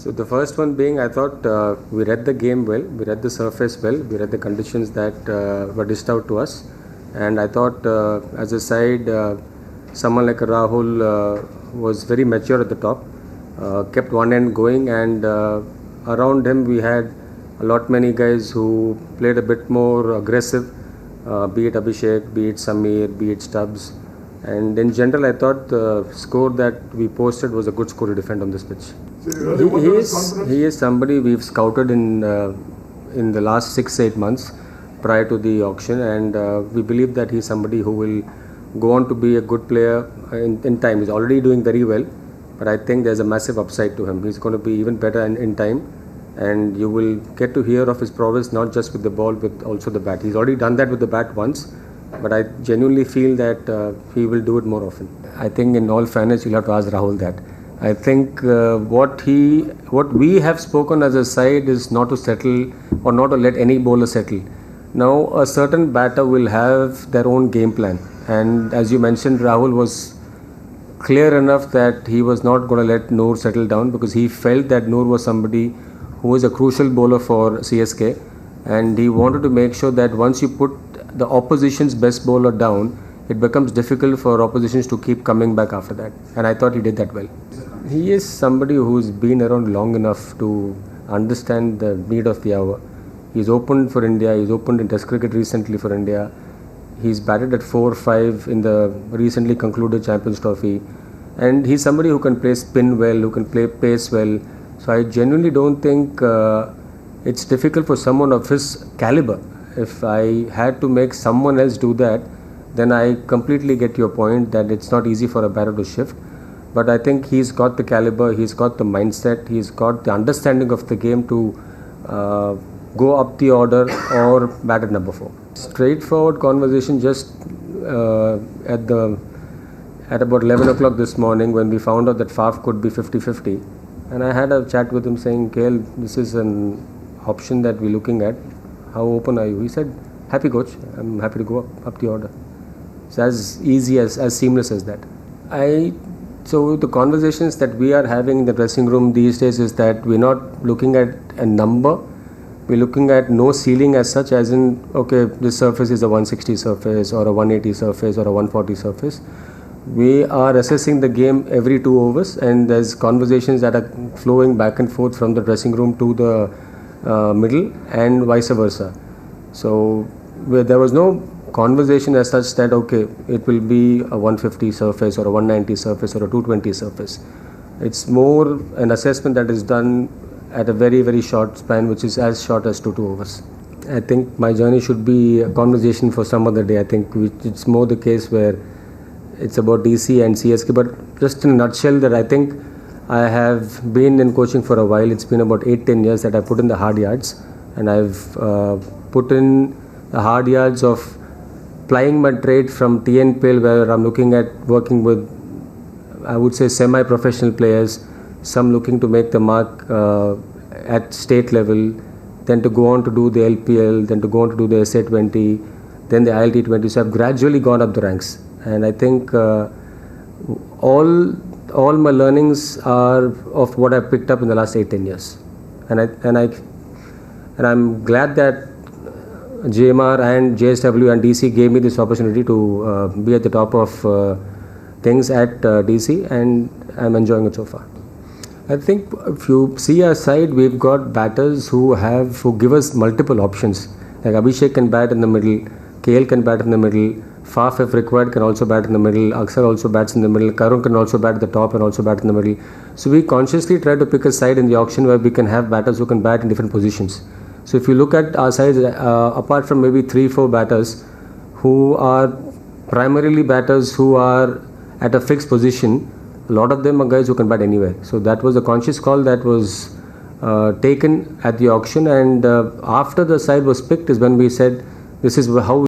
So the first one being, I thought we read the game well, we read the surface well, we read the conditions that were dished out to us, and I thought as a side, someone like Rahul was very mature at the top, kept one end going, and around him we had a lot many guys who played a bit more aggressive, be it Abhishek, be it Samir, be it Stubbs. And in general, I thought the score that we posted was a good score to defend on this pitch. He is somebody we've scouted in the last 6-8 months prior to the auction, and we believe that he's somebody who will go on to be a good player in time. He's already doing very well, but I think there's a massive upside to him. He's going to be even better in time, and you will get to hear of his prowess not just with the ball, but also the bat. He's already done that with the bat once, but I genuinely feel that he will do it more often. I think in all fairness, you'll have to ask Rahul that. I think what we have spoken as a side is not to settle or not to let any bowler settle. Now a certain batter will have their own game plan, and as you mentioned, Rahul was clear enough that he was not going to let Noor settle down, because he felt that Noor was somebody who was a crucial bowler for CSK, and he wanted to make sure that once you put the opposition's best bowler down, it becomes difficult for oppositions to keep coming back after that, and I thought he did that well. He is somebody who's been around long enough to understand the need of the hour. He's opened for India, he's opened in Test cricket recently for India, he's batted at 4-5 in the recently concluded Champions Trophy, and he's somebody who can play spin well, who can play pace well. So I genuinely don't think it's difficult for someone of his caliber. If I had to make someone else do that, then I completely get your point that it's not easy for a batter to shift. But I think he's got the caliber, he's got the mindset, he's got the understanding of the game to go up the order or bat at number 4. Straightforward conversation just at about 11 o'clock this morning, when we found out that Faf could be 50-50. And I had a chat with him saying, KL, this is an option that we're looking at. How open are you? He said, happy coach, I'm happy to go up the order. It's as easy, as seamless as that. So the conversations that we are having in the dressing room these days is that we're not looking at a number, we're looking at no ceiling as such, as in, okay, this surface is a 160 surface or a 180 surface or a 140 surface. We are assessing the game every 2 overs, and there's conversations that are flowing back and forth from the dressing room to the middle and vice versa. So there was no conversation as such that okay, it will be a 150 surface or a 190 surface or a 220 surface. It's more an assessment that is done at a very, very short span, which is as short as 2 overs. I think my journey should be a conversation for some other day. I think it's more the case where it's about DC and CSK, but just in a nutshell, that I think I have been in coaching for a while. It's been about 8-10 years that I've put in the hard yards, and I've put in the hard yards of plying my trade from TNPL, where I'm looking at working with, I would say, semi-professional players, some looking to make the mark at state level, then to go on to do the LPL, then to go on to do the SA20, then the ILT20. So I've gradually gone up the ranks, and I think all my learnings are of what I've picked up in the last 8-10 years, and I'm glad that JMR and JSW and DC gave me this opportunity to be at the top of things at DC, and I'm enjoying it so far. I think if you see our side, we've got batters who give us multiple options. Like Abhishek can bat in the middle, KL can bat in the middle, Faf if required can also bat in the middle, Aksar also bats in the middle, Karun can also bat at the top and also bat in the middle. So we consciously try to pick a side in the auction where we can have batters who can bat in different positions. So if you look at our sides, apart from maybe 3-4 batters who are primarily batters who are at a fixed position, a lot of them are guys who can bat anywhere. So that was a conscious call that was taken at the auction, and after the side was picked is when we said this is how